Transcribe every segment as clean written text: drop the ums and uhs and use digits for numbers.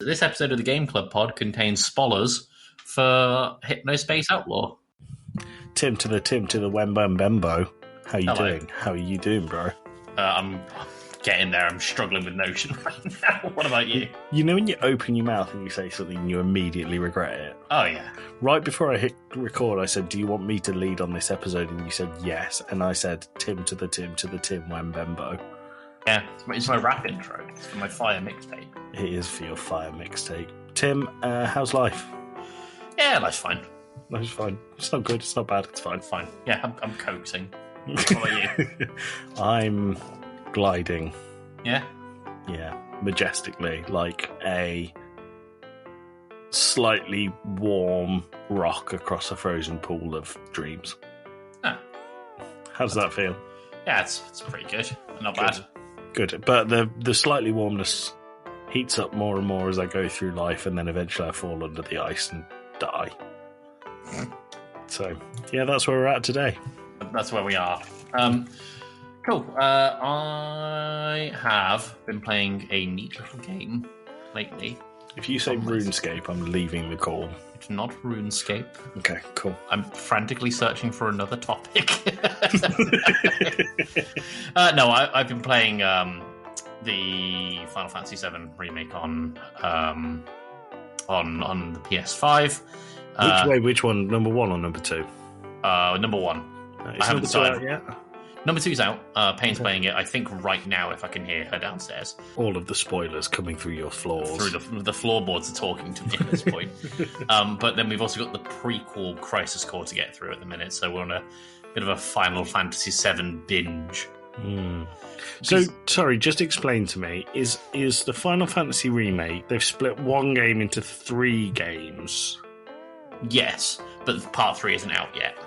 this episode of the Game Club Pod contains spoilers for Hypnospace Outlaw. Tim to the Wem Bam Bembo. How you Hello. doing? How are you doing, bro? I'm getting there. I'm struggling with Notion right now. What about you? You know when you open your mouth and you say something and you immediately regret it? Oh, yeah. Right before I hit record, I said, do you want me to lead on this episode? And you said yes. And I said, Tim to the Tim Wem Bembo. Yeah, it's my rap intro. It's for my Fire mixtape. It is for your Fire mixtape. Tim, how's life? Yeah, life's fine. Life's fine. It's not good. It's not bad. It's fine. Fine. Yeah, I'm coaxing. What about you? I'm gliding. Yeah? Yeah, majestically, like a slightly warm rock across a frozen pool of dreams. Ah. How does that feel? Yeah, it's pretty good. Not bad. Good. But the slightly warmness heats up more and more as I go through life, and then eventually I fall under the ice and die. So, yeah, that's where we're at today. That's where we are. Cool. I have been playing a neat little game lately. If you say RuneScape, I'm leaving the call. It's not RuneScape. Okay, cool. I'm frantically searching for another topic. No, I've been playing the Final Fantasy VII remake on the PS5. Which one? Number 1 or number 2? Number 1. I haven't decided yet. Number 2's out. Payne's playing it, I think, right now, if I can hear her downstairs. All of the spoilers coming through your floors. Through the floorboards are talking to me at this point. But then we've also got the prequel Crisis Core to get through at the minute, so we're on a bit of a Final Fantasy VII binge. So, sorry, just explain to me, is the Final Fantasy remake, they've split one game into 3 games? Yes, but part 3 isn't out yet.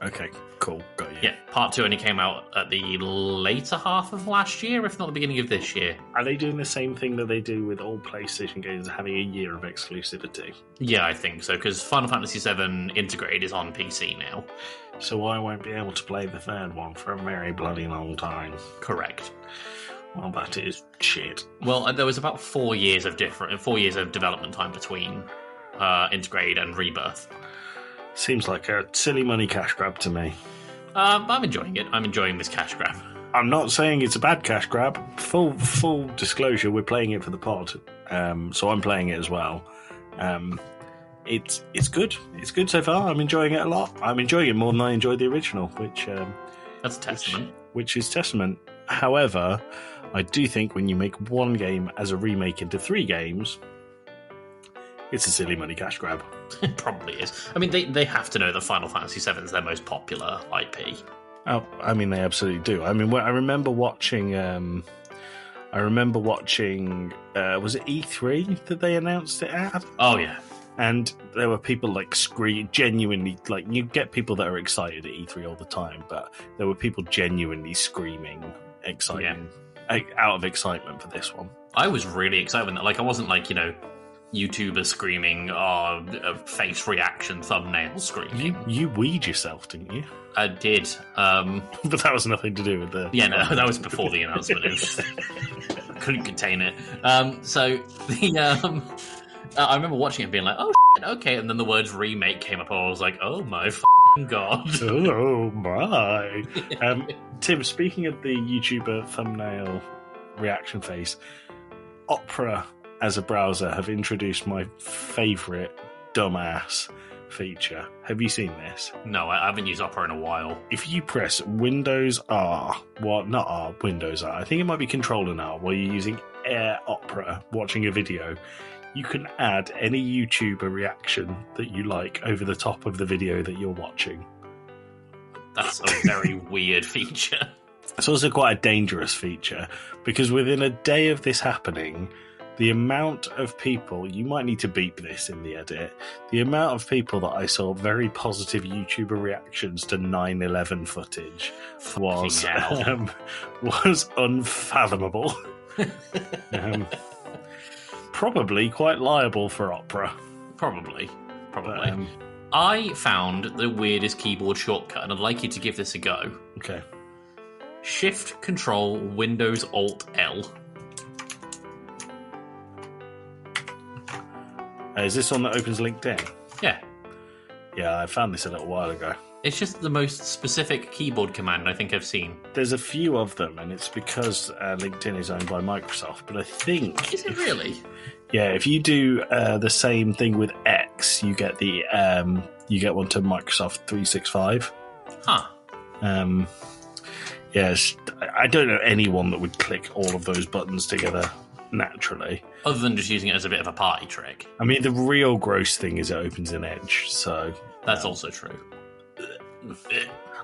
Okay, cool, got you. Yeah, part 2 only came out at the later half of last year, if not the beginning of this year. Are they doing the same thing that they do with all PlayStation games, having a year of exclusivity? Yeah, I think so, because Final Fantasy VII Integrated is on PC now. So I won't be able to play the third one for a very bloody long time. Correct. Well, that is shit. Well, there was about 4 years of development time between Integrate and Rebirth. Seems like a silly money cash grab to me. I'm enjoying it. I'm enjoying this cash grab. I'm not saying it's a bad cash grab. Full disclosure, we're playing it for the pod, so I'm playing it as well. It's good. It's good so far. I'm enjoying it a lot. I'm enjoying it more than I enjoyed the original, which that's a testament. Which is testament. However, I do think when you make one game as a remake into 3 games, it's a silly money cash grab. It probably is. I mean, they have to know that Final Fantasy VII is their most popular IP. Oh, I mean, they absolutely do. I mean, I remember watching. Was it E3 that they announced it at? Oh yeah. And there were people like genuinely, like, you get people that are excited at E3 all the time, but there were people genuinely screaming, out of excitement for this one. I was really excited when that. Like, I wasn't like, YouTubers screaming or face reaction thumbnail screaming. You weed yourself, didn't you? I did. But that was nothing to do with the... Yeah, no, that was before the announcement. I couldn't contain it. I remember watching it being like, oh, shit, okay. And then the words remake came up and I was like, oh my God. Oh my. Tim, speaking of the YouTuber thumbnail reaction face, Opera as a browser have introduced my favourite dumbass feature. Have you seen this? No, I haven't used Opera in a while. If you press Windows R, well, not R, Windows R, I think it might be Control and R, while you're using Air Opera watching a video, you can add any YouTuber reaction that you like over the top of the video that you're watching. That's a very weird feature. It's also quite a dangerous feature, because within a day of this happening, the amount of people, you might need to beep this in the edit, the amount of people that I saw very positive YouTuber reactions to 9/11 footage was unfathomable. Probably quite liable for Opera. Probably. I found the weirdest keyboard shortcut, and I'd like you to give this a go. Okay. Shift, Control, Windows, Alt, L. Is this one that opens LinkedIn? Yeah. Yeah, I found this a little while ago. It's just the most specific keyboard command I think I've seen. There's a few of them, and it's because LinkedIn is owned by Microsoft. But I think... Is it really? Yeah, if you do the same thing with X, you get you get one to Microsoft 365. Huh. Yes, I don't know anyone that would click all of those buttons together naturally. Other than just using it as a bit of a party trick. I mean, the real gross thing is it opens in Edge, so... That's also true.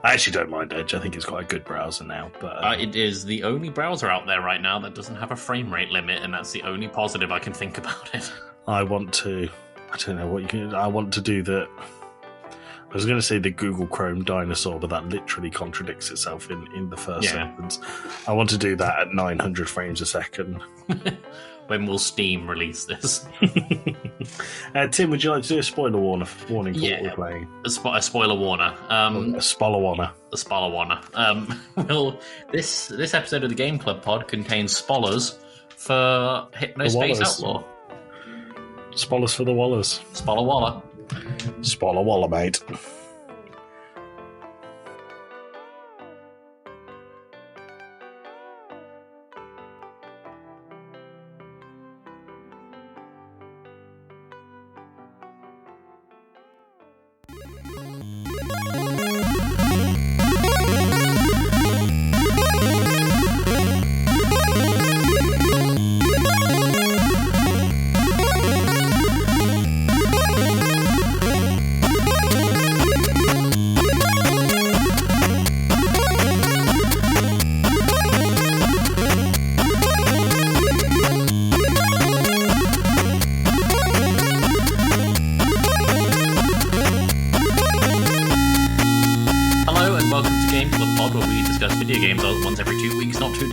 I actually don't mind Edge. I think it's quite a good browser now. But it is the only browser out there right now that doesn't have a frame rate limit, and that's the only positive I can think about it. I want to... I don't know what you can... I want to do that... I was going to say the Google Chrome dinosaur, but that literally contradicts itself in the first sentence. I want to do that at 900 frames a second. When will Steam release this? Tim, would you like to do a spoiler warning for what we're playing? A spoiler warner. A spoiler warner. A spoiler warner. Well, this episode of the Game Club pod contains spoilers for Hypnospace Outlaw. Spoilers for the Wallers. Spoiler Waller. Spoiler Waller, mate.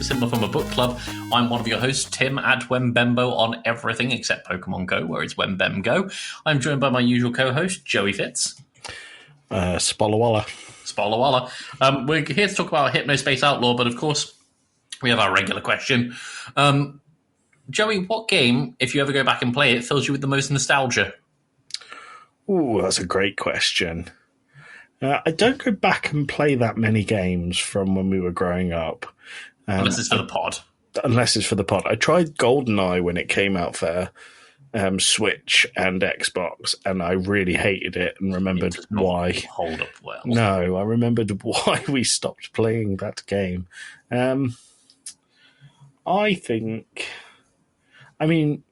Similar from a book club. I'm one of your hosts, Tim, at Wembembo on everything except Pokemon Go, where it's Wembem Go. I'm joined by my usual co-host, Joey Fitz. Spolawalla. We're here to talk about Hypnospace Outlaw, but of course, we have our regular question. Joey, what game, if you ever go back and play it, fills you with the most nostalgia? Ooh, that's a great question. I don't go back and play that many games from when we were growing up. Unless it's for the pod. Unless it's for the pod. I tried GoldenEye when it came out for Switch and Xbox, and I really hated it and remembered why. Hold up well. No, I remembered why we stopped playing that game. I think... I mean...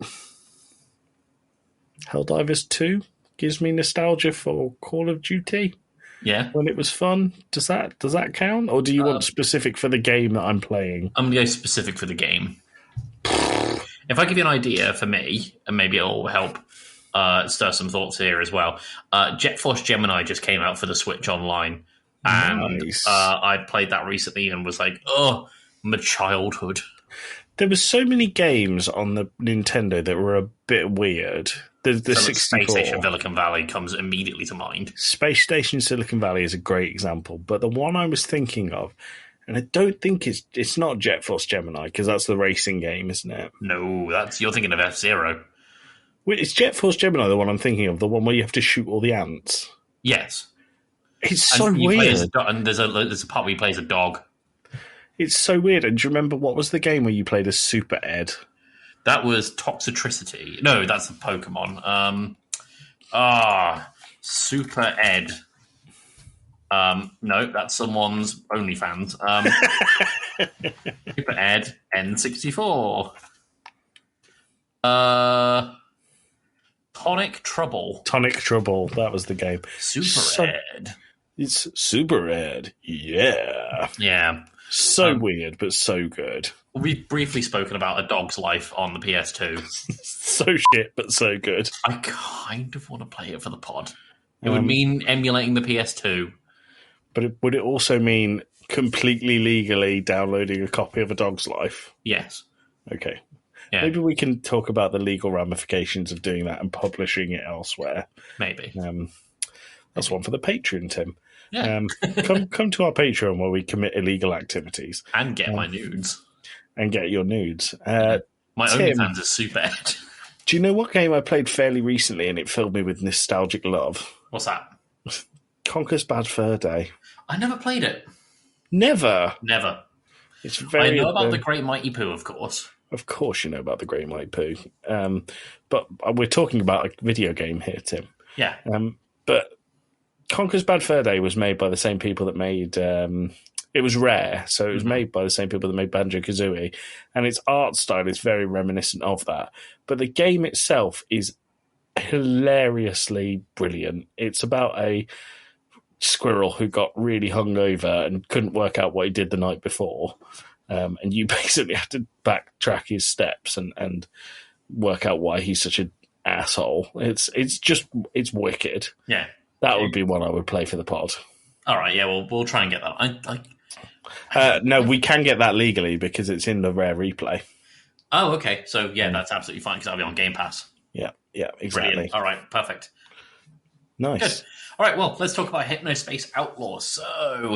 Helldivers 2 gives me nostalgia for Call of Duty. Yeah. When it was fun. Does that count? Or do you want specific for the game that I'm playing? I'm going to go specific for the game. If I give you an idea for me, and maybe it'll help stir some thoughts here as well. Jet Force Gemini just came out for the Switch Online. And nice. I played that recently and was like, oh, my childhood. There were so many games on the Nintendo that were a bit weird. The 64. Space Station Silicon Valley comes immediately to mind. Space Station Silicon Valley is a great example, but the one I was thinking of, and I don't think it's not Jet Force Gemini, because that's the racing game, isn't it? No, you're thinking of F-Zero. Wait, is Jet Force Gemini the one I'm thinking of, the one where you have to shoot all the ants? Yes. It's so weird. And there's a part where you play as a dog. It's so weird. And do you remember what was the game where you played as Super Ed? That was Toxicity. No, that's a Pokemon. Super Ed. No, that's someone's OnlyFans. Super Ed N64. Tonic Trouble. That was the game. Super Ed. It's Super Ed. Yeah. Yeah. So weird, but so good. We've briefly spoken about A Dog's Life on the PS2. So shit, but so good. I kind of want to play it for the pod. It would mean emulating the PS2. But would it also mean completely legally downloading a copy of A Dog's Life? Yes. Okay. Yeah. Maybe we can talk about the legal ramifications of doing that and publishing it elsewhere. Maybe. That's one for the Patreon, Tim. Yeah. come to our Patreon where we commit illegal activities. And get my nudes. And get your nudes. My OnlyFans is Super Ed. Do you know what game I played fairly recently and it filled me with nostalgic love? What's that? Conker's Bad Fur Day. I never played it. Never. Never. It's I very. know about the Great Mighty Pooh, of course. Of course, you know about the Great Mighty Pooh. But we're talking about a video game here, Tim. Yeah. But Conker's Bad Fur Day was made by the same people that made. It was Rare, so it was made by the same people that made Banjo-Kazooie, and its art style is very reminiscent of that. But the game itself is hilariously brilliant. It's about a squirrel who got really hungover and couldn't work out what he did the night before, and you basically have to backtrack his steps and work out why he's such an asshole. It's wicked. Yeah. That would be one I would play for the pod. All right, yeah, we'll try and get that. No, we can get that legally because it's in the Rare replay. Oh, okay. So, yeah, that's absolutely fine because that'll be on Game Pass. Yeah, exactly. Brilliant. All right, perfect. Nice. Good. All right, well, let's talk about Hypnospace Outlaw. So,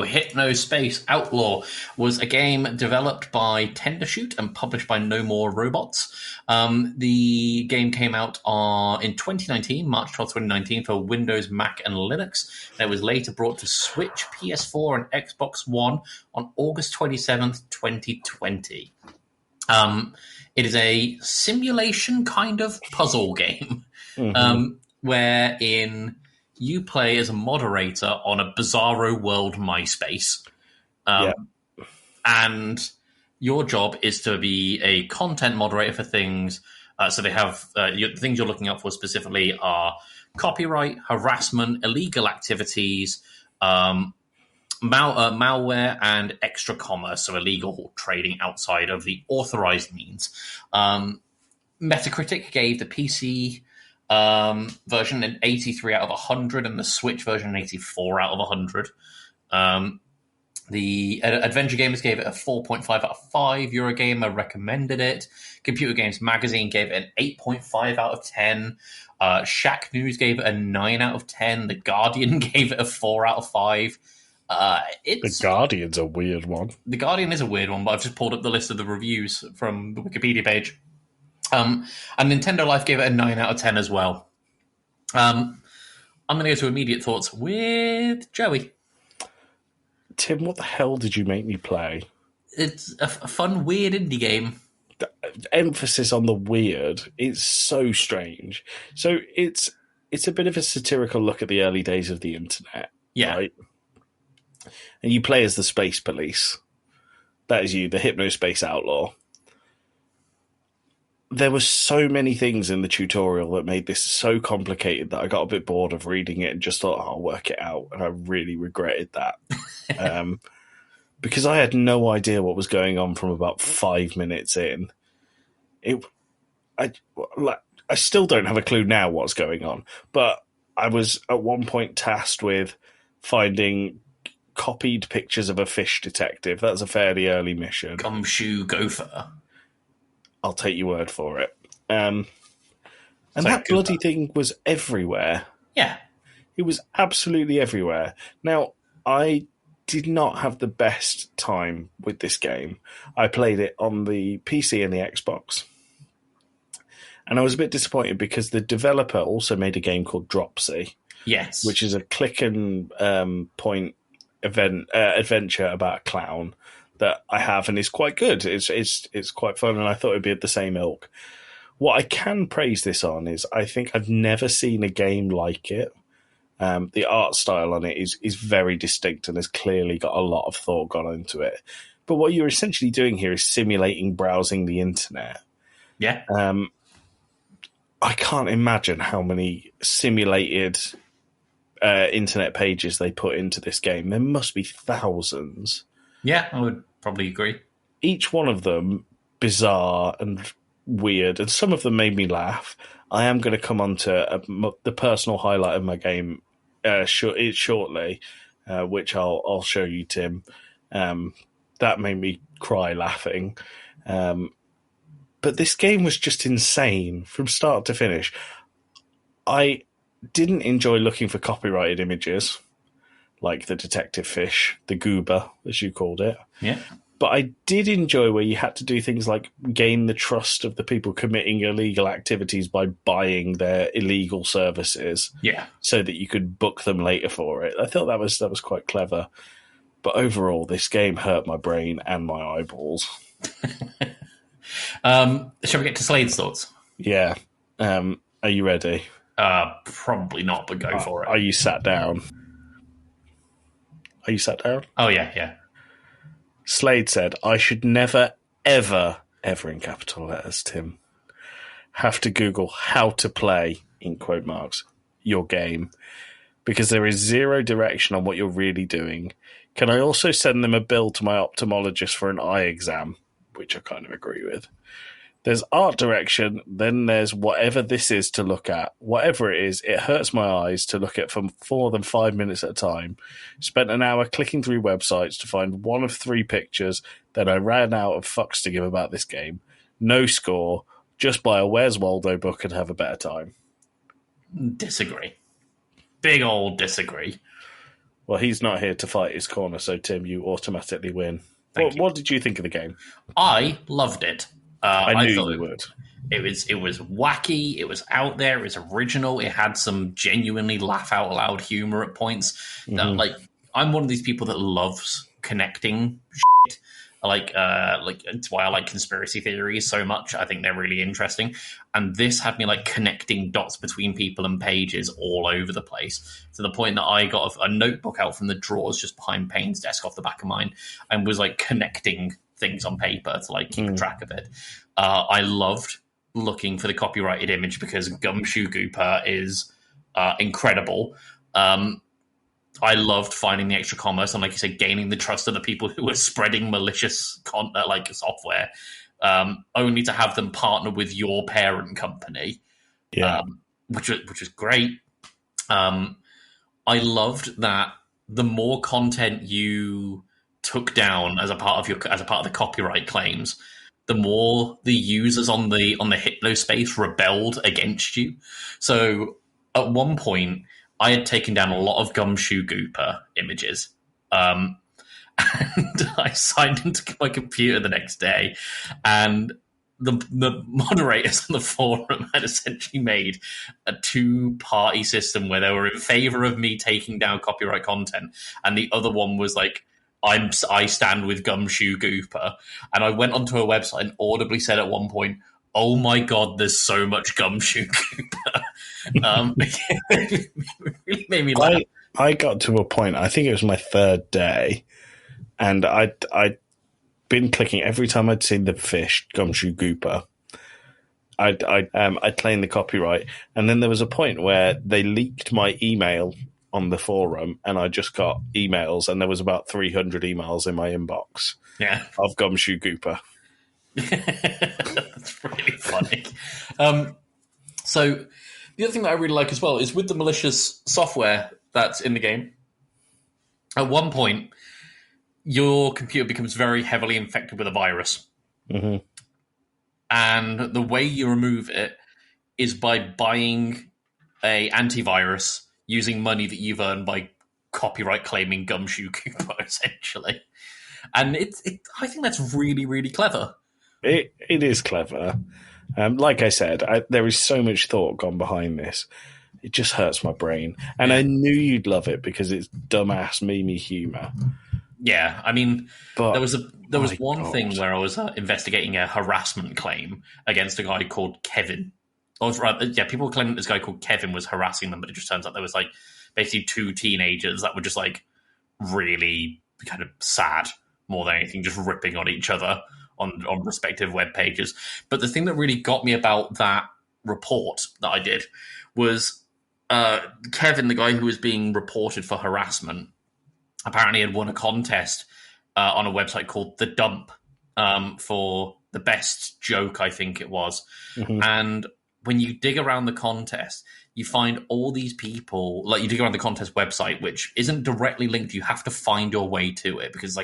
Hypnospace Outlaw was a game developed by Tendershoot and published by No More Robots. The game came out in 2019, March 12th, 2019, for Windows, Mac, and Linux. And it was later brought to Switch, PS4, and Xbox One on August 27th, 2020. It is a simulation kind of puzzle game, wherein you play as a moderator on a bizarro world MySpace. And your job is to be a content moderator for things. So they have the things you're looking out for specifically are copyright, harassment, illegal activities, malware, and extra commerce, so illegal trading outside of the authorized means. Metacritic gave the PC version an 83 out of 100 and the Switch version an 84 out of 100. The Adventure Gamers gave it a 4.5 out of 5. Eurogamer recommended it. Computer Games Magazine gave it an 8.5 out of 10. Shack News gave it a 9 out of 10. The Guardian gave it a 4 out of 5. The Guardian's a weird one. The Guardian is a weird one, but I've just pulled up the list of the reviews from the Wikipedia page. And Nintendo Life gave it a 9 out of 10 as well. I'm going to go to immediate thoughts with Joey. Tim, what the hell did you make me play? It's a fun, weird indie game. The emphasis on the weird. It's so strange. So it's a bit of a satirical look at the early days of the internet. Yeah. Right? And you play as the Space Police. That is you, the Hypnospace Outlaw. There were so many things in the tutorial that made this so complicated that I got a bit bored of reading it and just thought, I'll work it out. And I really regretted that. Because I had no idea what was going on from about 5 minutes in. I still don't have a clue now what's going on. But I was at one point tasked with finding copied pictures of a fish detective. That's a fairly early mission. Gumshoe Gopher. I'll take your word for it. And that bloody thing was everywhere. Yeah. It was absolutely everywhere. Now, I did not have the best time with this game. I played it on the PC and the Xbox. And I was a bit disappointed because the developer also made a game called Dropsy. Yes. Which is a click and point adventure about a clown that I have, and it's quite good. It's quite fun, and I thought it'd be of the same ilk. What I can praise this on is I think I've never seen a game like it. The art style on it is very distinct and has clearly got a lot of thought gone into it. But what you're essentially doing here is simulating browsing the internet. Yeah. I can't imagine how many simulated internet pages they put into this game. There must be thousands. Yeah, I would probably agree. Each one of them bizarre and weird, and some of them made me laugh. I am going to come on to the personal highlight of my game shortly, which I'll show you, Tim. That made me cry laughing. But this game was just insane from start to finish. I didn't enjoy looking for copyrighted images, like the detective fish, the goober, as you called it. Yeah. But I did enjoy where you had to do things like gain the trust of the people committing illegal activities by buying their illegal services, Yeah. so that you could book them later for it. I thought that was quite clever. But overall, this game hurt my brain and my eyeballs. Shall we get to Slade's thoughts? Yeah. Are you ready? Probably not, but go for it. Are you sat down? Are you sat down? Oh, yeah. Slade said, I should never, ever, ever in capital letters, Tim, have to Google how to play, in quote marks, your game, because there is zero direction on what you're really doing. Can I also send them a bill to my ophthalmologist for an eye exam? Which I kind of agree with. There's art direction, then there's whatever this is to look at. Whatever it is, it hurts my eyes to look at for more than 5 minutes at a time. Spent an hour clicking through websites to find one of 3 pictures, then I ran out of fucks to give about this game. No score, just buy a Where's Waldo book and have a better time. Disagree. Big old disagree. Well, he's not here to fight his corner, so Tim, you automatically win. What did you think of the game? I loved it. I knew you would. It was wacky. It was out there. It was original. It had some genuinely laugh out loud humor at points. Like, I'm one of these people that loves connecting shit. Like it's why I like conspiracy theories so much. I think they're really interesting. And this had me like connecting dots between people and pages all over the place, to the point that I got a notebook out from the drawers just behind Payne's desk off the back of mine and was like connecting things on paper to like keep track of it. I loved looking for the copyrighted image because Gumshoe Gooper is incredible. I loved finding the extra commerce and, like you said, gaining the trust of the people who were spreading malicious software, only to have them partner with your parent company, which was great. I loved that the more content you took down as a part of the copyright claims, the more the users on the Hypnospace rebelled against you. So at one point, I had taken down a lot of Gumshoe Gooper images, and I signed into my computer the next day, and the moderators on the forum had essentially made a 2-party system where they were in favor of me taking down copyright content, and the other one was like, I stand with Gumshoe Gooper. And I went onto a website and audibly said at one point, oh my God, there's so much Gumshoe Gooper. It really made me laugh. I got to a point, I think it was my 3rd day, and I'd been clicking every time I'd seen the fish, Gumshoe Gooper. I'd claim the copyright, and then there was a point where they leaked my email on the forum, and I just got emails, and there was about 300 emails in my inbox of Gumshoe Gooper. That's really funny. So the other thing that I really like as well is with the malicious software that's in the game, at one point, your computer becomes very heavily infected with a virus. Mm-hmm. And the way you remove it is by buying a antivirus using money that you've earned by copyright claiming Gumshoe Gooper, essentially. And I think that's really, really clever. It is clever. Like I said, there is so much thought gone behind this. It just hurts my brain. And I knew you'd love it because it's dumbass, memey humour. Yeah, I mean, but there was one God. thing where I was investigating a harassment claim against a guy called Kevin. People were claiming that this guy called Kevin was harassing them, but it just turns out there was like basically 2 teenagers that were just like really kind of sad more than anything, just ripping on each other on respective web pages. But the thing that really got me about that report that I did was Kevin, the guy who was being reported for harassment, apparently had won a contest on a website called The Dump for the best joke, I think it was. Mm-hmm. And when you dig around the contest, you find all these people, like you dig around the contest website, which isn't directly linked. You have to find your way to it because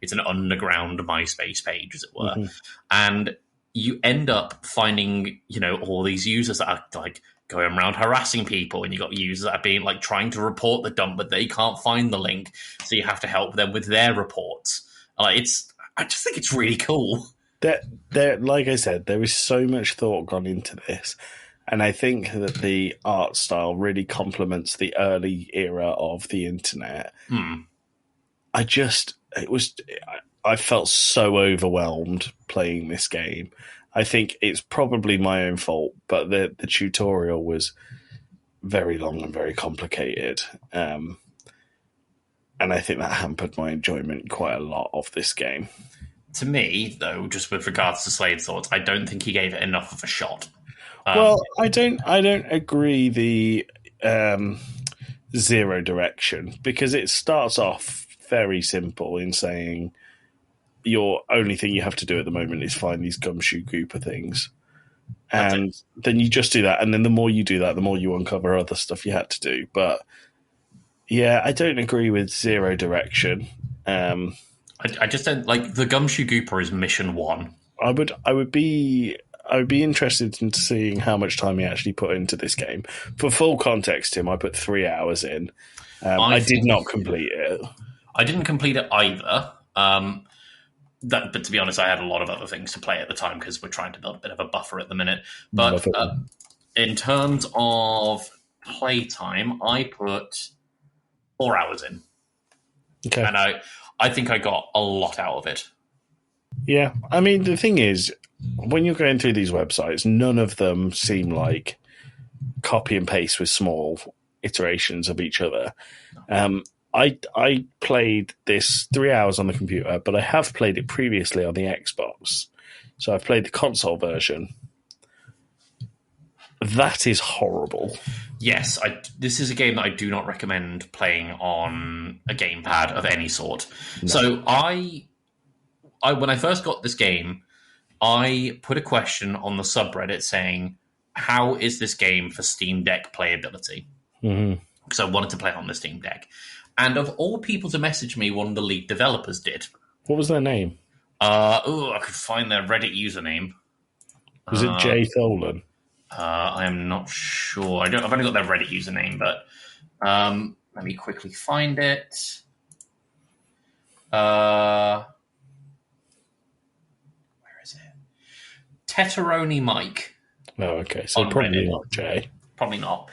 it's an underground MySpace page, as it were. Mm-hmm. And you end up finding, all these users that are like going around harassing people, and you got users that are being like trying to report the dump, but they can't find the link. So you have to help them with their reports. I just think it's really cool. Like I said, there is so much thought gone into this, and I think that the art style really complements the early era of the internet. I felt so overwhelmed playing this game. I think it's probably my own fault, but the tutorial was very long and very complicated. And I think that hampered my enjoyment quite a lot of this game. To me, though, just with regards to Slade Swords, I don't think he gave it enough of a shot. Well, I don't agree the zero direction, because it starts off very simple in saying your only thing you have to do at the moment is find these gumshoe gooper things. And then you just do that, and then the more you do that, the more you uncover other stuff you had to do. But yeah, I don't agree with zero direction. I just don't like the Gumshoe Gooper is mission 1. I would be interested in seeing how much time he actually put into this game. For full context, Tim, I put 3 hours in. I did not complete it. I didn't complete it either. But to be honest, I had a lot of other things to play at the time because we're trying to build a bit of a buffer at the minute. But in terms of playtime, I put 4 hours in. Okay. And I think I got a lot out of it. Yeah. I mean, the thing is, when you're going through these websites, none of them seem like copy and paste with small iterations of each other. I played this 3 hours on the computer, but I have played it previously on the Xbox. So I've played the console version. That is horrible. Yes, this is a game that I do not recommend playing on a gamepad of any sort. No. So I when I first got this game, I put a question on the subreddit saying, how is this game for Steam Deck playability? Because I wanted to play it on the Steam Deck. And of all people to message me, one of the lead developers did. What was their name? I could find their Reddit username. Was it Jay Tholen? I am not sure. I've only got their Reddit username, but let me quickly find it. Where is it? Teteroni Mike. Oh, okay. So probably Reddit. Not Jay. Probably not.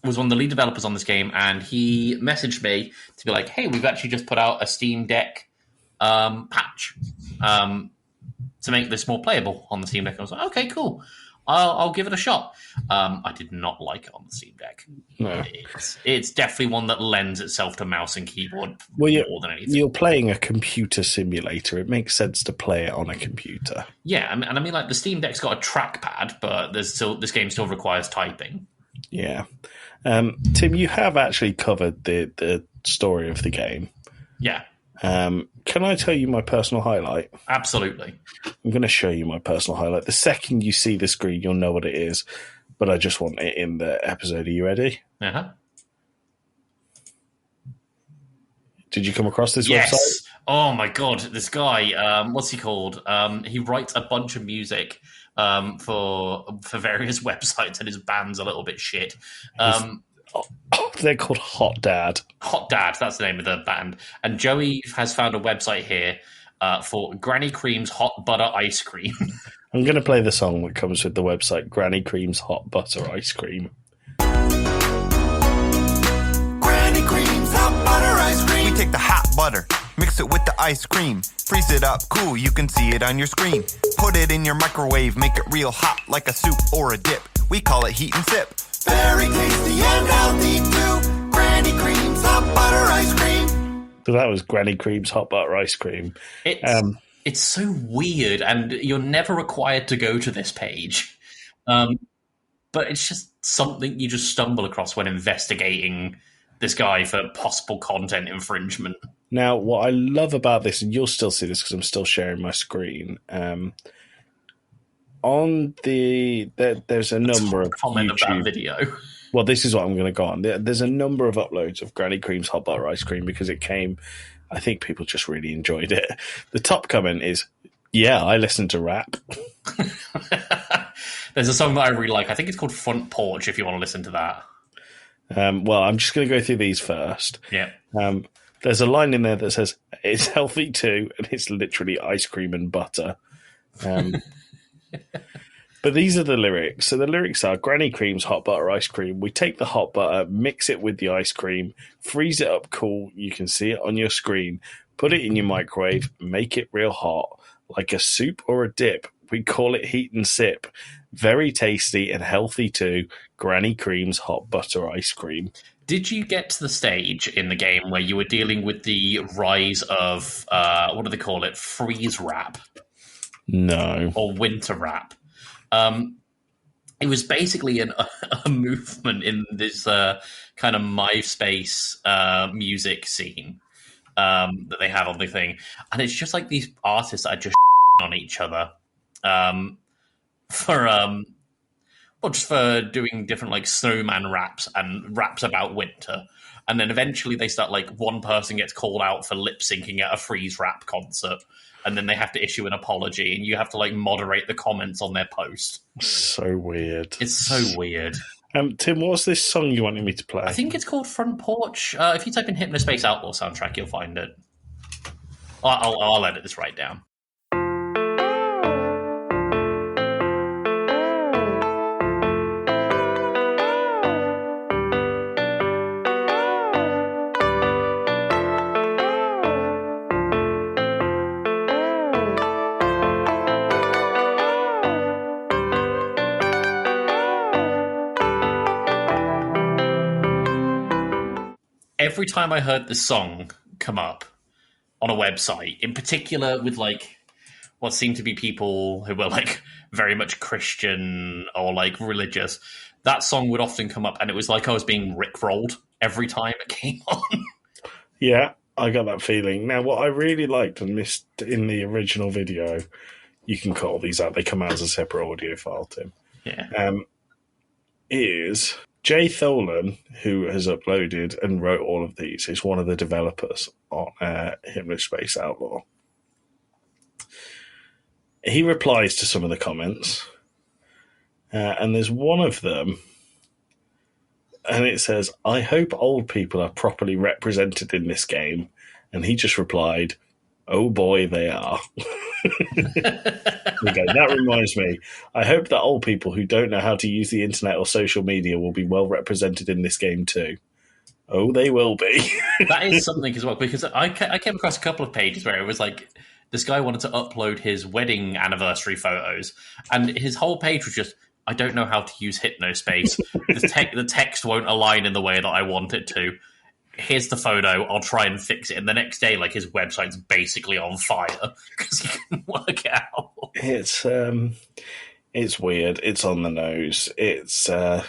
Was one of the lead developers on this game, and he messaged me to be like, hey, we've actually just put out a Steam Deck patch to make this more playable on the Steam Deck. I was like, okay, cool. I'll give it a shot. I did not like it on the Steam Deck. No. It's definitely one that lends itself to mouse and keyboard more than anything. You're playing a computer simulator. It makes sense to play it on a computer. Yeah, and I mean, like, the Steam Deck's got a trackpad, but this game still requires typing. Yeah. Tim, you have actually covered the story of the game. Yeah. Can I tell you my personal highlight? Absolutely. I'm going to show you my personal highlight. The second you see the screen, you'll know what it is, but I just want it in the episode. Are you ready? Uh-huh. Did you come across this yes. website? Oh, my God. This guy, what's he called? He writes a bunch of music for various websites, and his band's a little bit shit. They're called Hot Dad. Hot Dad, that's the name of the band. And Joey has found a website here for Granny Cream's Hot Butter Ice Cream. I'm going to play the song that comes with the website, Granny Cream's Hot Butter Ice Cream. Granny Cream's Hot Butter Ice Cream. We take the hot butter, mix it with the ice cream, freeze it up cool, you can see it on your screen. Put it in your microwave, make it real hot like a soup or a dip. We call it heat and sip. Very tasty and healthy too. Granny Cream's Hot Butter Ice Cream. So that was Granny Cream's Hot Butter Ice Cream. It's so weird, and you're never required to go to this page. But it's just something you just stumble across when investigating this guy for possible content infringement. Now, what I love about this, and you'll still see this because I'm still sharing my screen, there's a number of comment YouTube of that video. Well, this is what I'm going to go on. There's a number of uploads of Granny Cream's Hot Butter Ice Cream because it came. I think people just really enjoyed it. The top comment is, "Yeah, I listen to rap." There's a song that I really like. I think it's called Front Porch. If you want to listen to that. Well, I'm just going to go through these first. Yeah. There's a line in there that says, it's healthy too, and it's literally ice cream and butter. But these are the lyrics. So the lyrics are, Granny creams hot butter ice cream. We take the hot butter, mix it with the ice cream, freeze it up cool. You can see it on your screen. Put it in your microwave, make it real hot, like a soup or a dip. We call it heat and sip. Very tasty and healthy too. Granny creams hot butter ice cream. Did you get to the stage in the game where you were dealing with the rise of, what do they call it, freeze wrap? No. Or winter wrap? It was basically a movement in this kind of MySpace music scene that they have on the thing. And it's just like these artists that are just on each other just for doing different like snowman raps and raps about winter. And then eventually they start like one person gets called out for lip syncing at a freeze rap concert. And then they have to issue an apology, and you have to like moderate the comments on their post. So weird. It's so weird. Tim, what's this song you wanted me to play? I think it's called Front Porch. If you type in Hypnospace Outlaw soundtrack, you'll find it. I'll edit this right down. Every time I heard this song come up on a website, in particular with like what seemed to be people who were like very much Christian or like religious, that song would often come up, and it was like I was being rickrolled every time it came on. Yeah, I got that feeling. Now, what I really liked and missed in the original video, you can cut all these out, they come out as a separate audio file, Tim. Yeah. Is Jay Tholen, who has uploaded and wrote all of these, is one of the developers on Hypnospace Outlaw. He replies to some of the comments, and there's one of them, and it says, I hope old people are properly represented in this game. And he just replied, oh boy, they are. Okay, that reminds me. I hope that old people who don't know how to use the internet or social media will be well represented in this game too. Oh, they will be. That is something as well, because I came across a couple of pages where it was like this guy wanted to upload his wedding anniversary photos, and his whole page was just, I don't know how to use Hypnospace. The text won't align in the way that I want it to. Here's the photo, I'll try and fix it. And the next day, like, his website's basically on fire because he couldn't work it out. It's weird. It's on the nose. It's I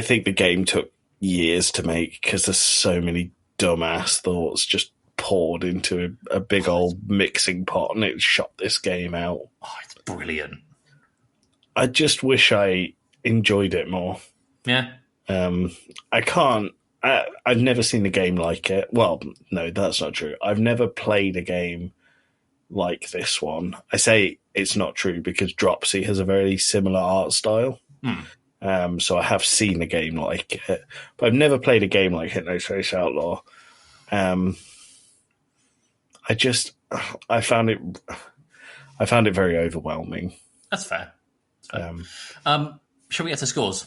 think the game took years to make because there's so many dumbass thoughts just poured into a big old mixing pot, and it shot this game out. Oh, it's brilliant. I just wish I enjoyed it more. Yeah. I can't. I've never seen a game like it. Well, no, that's not true. I've never played a game like this one. I say it's not true because Dropsy has a very similar art style. So I have seen a game like it, but I've never played a game like Hypnospace Outlaw. I found it very overwhelming. That's fair. Shall we get to scores?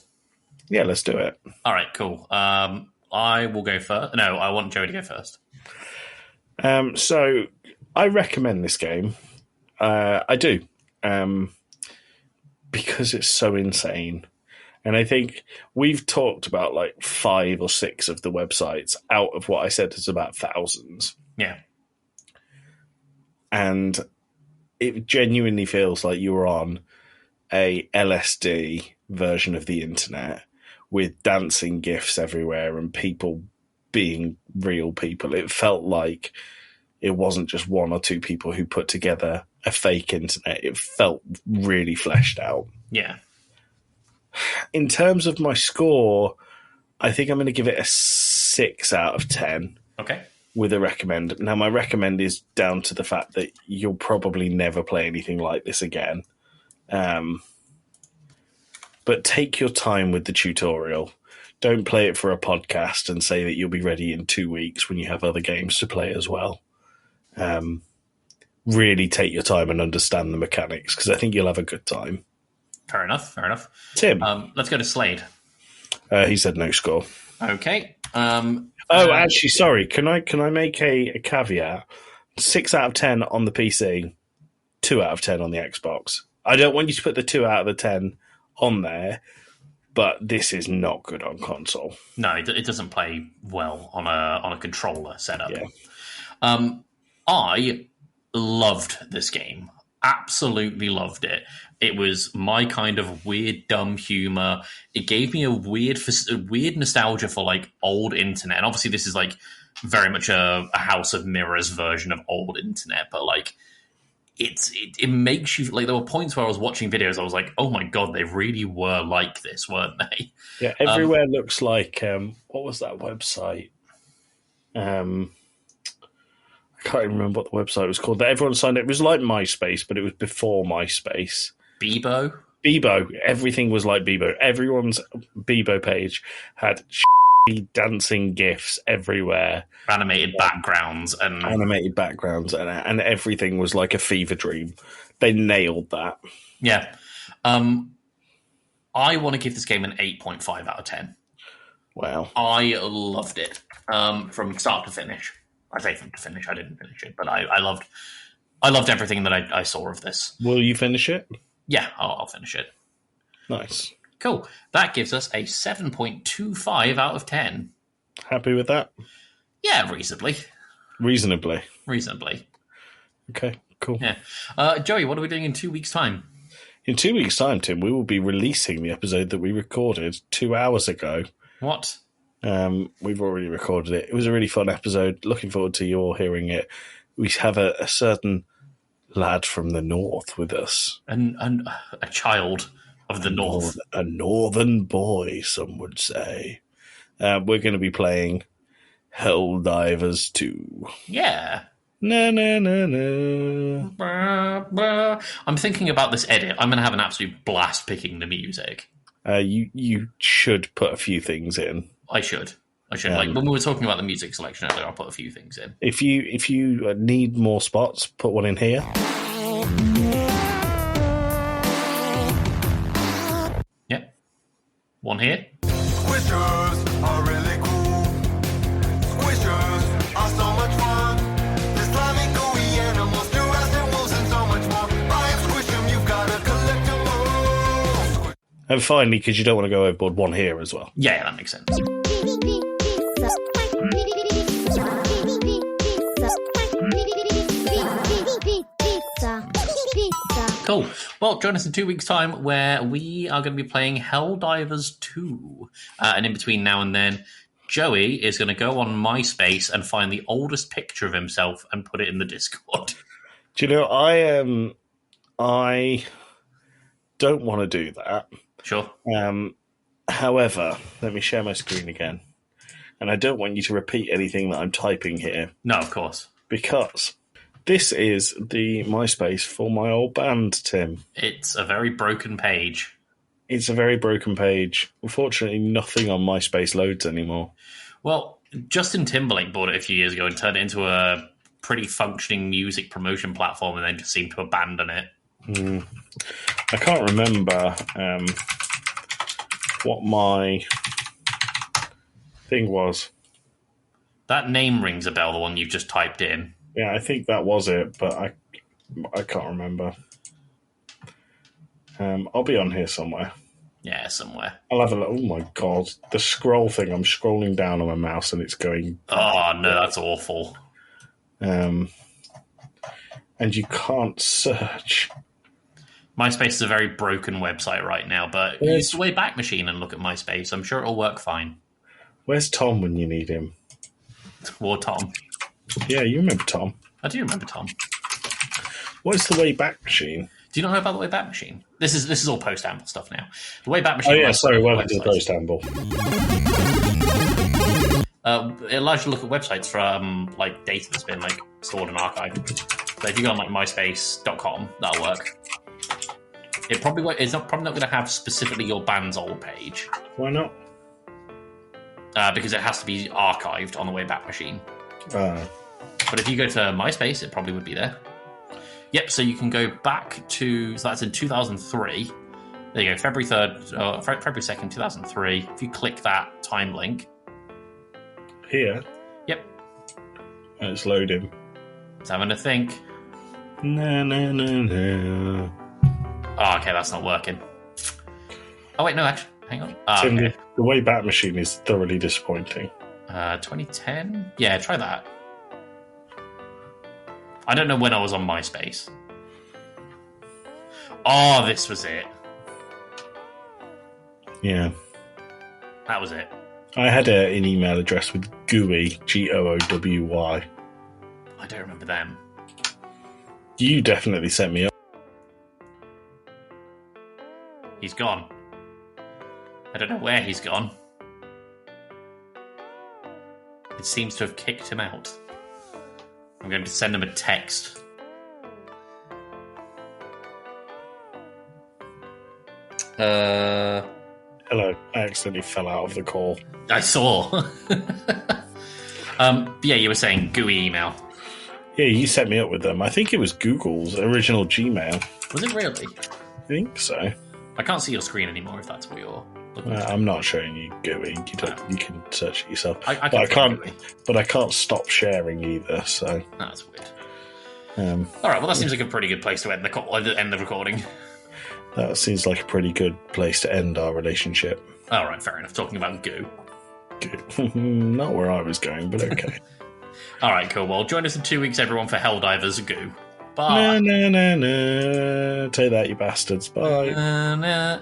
Yeah, let's do it. All right, cool. I will go first. No, I want Joey to go first. So I recommend this game. I do. Because it's so insane. And I think we've talked about like 5 or 6 of the websites out of what I said is about thousands. Yeah. And it genuinely feels like you're on a LSD version of the internet with dancing GIFs everywhere and people being real people. It felt like it wasn't just 1 or 2 people who put together a fake internet. It felt really fleshed out. Yeah. In terms of my score, I think I'm going to give it a 6 out of 10. Okay. With a recommend. Now, my recommend is down to the fact that you'll probably never play anything like this again. But take your time with the tutorial. Don't play it for a podcast and say that you'll be ready in 2 weeks when you have other games to play as well. Really take your time and understand the mechanics, because I think you'll have a good time. Fair enough. Tim. Let's go to Slade. He said no score. Okay. Actually, sorry. Can I make a caveat? 6 out of 10 on the PC, 2 out of 10 on the Xbox. I don't want you to put the 2 out of the 10 on there, but this is not good on console. No, it doesn't play well on a controller setup. Yeah. I loved this game. Absolutely loved it. It was my kind of weird, dumb humor. It gave me a weird nostalgia for like old internet. And obviously, this is like very much a House of Mirrors version of old internet. But like, it makes you like. There were points where I was watching videos. I was like, oh my god, they really were like this, weren't they? Yeah, everywhere looks like what was that website? I can't even remember what the website was called. That everyone signed up. It was like MySpace, but it was before MySpace. Bebo? Bebo. Everything was like Bebo. Everyone's Bebo page had dancing GIFs everywhere. Animated backgrounds. And everything was like a fever dream. They nailed that. Yeah. I want to give this game an 8.5 out of 10. Wow. I loved it from start to finish. I say from to finish. I didn't finish it, but I loved everything that I saw of this. Will you finish it? Yeah, I'll finish it. Nice. Cool. That gives us a 7.25 out of 10. Happy with that? Yeah, reasonably. Reasonably. Okay, cool. Yeah. Joey, what are we doing in 2 weeks' time? In 2 weeks' time, Tim, we will be releasing the episode that we recorded 2 hours ago. What? We've already recorded it. It was a really fun episode. Looking forward to you all hearing it. We have a certain lad from the north with us. And a child of the north. A northern boy, some would say. We're going to be playing Helldivers 2. Yeah. No. I'm thinking about this edit. I'm going to have an absolute blast picking the music. You should put a few things in. I should. Like when we were talking about the music selection earlier, I'll put a few things in. If you need more spots, put one in here. Yep. One here. Squishers are really cool. Squishers are so much fun. There's slimy, gooey animals, Jurassic wolves, and so much more. Buy them, squish them, you've got to collect them all. And finally, because you don't want to go overboard, one here as well. Yeah, that makes sense. Cool. Well, join us in 2 weeks' time where we are going to be playing Helldivers 2. And in between now and then, Joey is going to go on MySpace and find the oldest picture of himself and put it in the Discord. Do you know, I don't want to do that. Sure. However, let me share my screen again. And I don't want you to repeat anything that I'm typing here. No, of course. Because this is the MySpace for my old band, Tim. It's a very broken page. It's a very broken page. Unfortunately, nothing on MySpace loads anymore. Well, Justin Timberlake bought it a few years ago and turned it into a pretty functioning music promotion platform and then just seemed to abandon it. I can't remember what my thing was. That name rings a bell, the one you've just typed in. Yeah, I think that was it, but I can't remember. I'll be on here somewhere. Yeah, somewhere. I'll have a look. Oh my god, the scroll thing. I'm scrolling down on my mouse and it's going. Oh no, that's awful. And you can't search. MySpace is a very broken website right now, but use the Wayback Machine and look at MySpace. I'm sure it'll work fine. Where's Tom when you need him? Or Tom. Yeah, you remember Tom. I do remember Tom. What is the Wayback Machine? Do you not know about the Wayback Machine? This is all post-amble stuff now. The Wayback Machine... Oh yeah, sorry, welcome to the post-amble. It allows you to look at websites from like data that's been like stored and archived. So if you go on like myspace.com, that'll work. It's probably not going to have specifically your band's old page. Why not? because it has to be archived on the Wayback Machine. But if you go to MySpace, it probably would be there. Yep, so you can go back to... So that's in 2003. There you go, February 2nd, 2003. If you click that time link... Here? Yep. And it's loading. It's having to think. No. Oh, okay, that's not working. Oh, wait, no, actually, hang on. Tim, Okay. the Wayback Machine is thoroughly disappointing. 2010? Yeah, try that. I don't know when I was on MySpace. Oh, this was it. Yeah. That was it. I had an email address with GOOY, GOOWY. I don't remember them. You definitely sent me up. He's gone. I don't know where he's gone. It seems to have kicked him out. I'm going to send him a text. Hello, I accidentally fell out of the call. I saw. Yeah, you were saying GUI email. Yeah, you set me up with them. I think it was Google's original Gmail. Was it really? I think so. I can't see your screen anymore if that's what you're looking for. I'm not showing you GUI. You can search it yourself. I can't. GUI. But I can't stop sharing either. So That's weird. um, All right, well, that seems like a pretty good place to end the call, end the recording. that seems like a pretty good place to end our relationship. All right, fair enough. Talking about goo. Good. Not where I was going, but okay. All right, cool. Well, join us in 2 weeks, everyone, for Helldivers Goo. Bye. No. Take that, you bastards. Bye.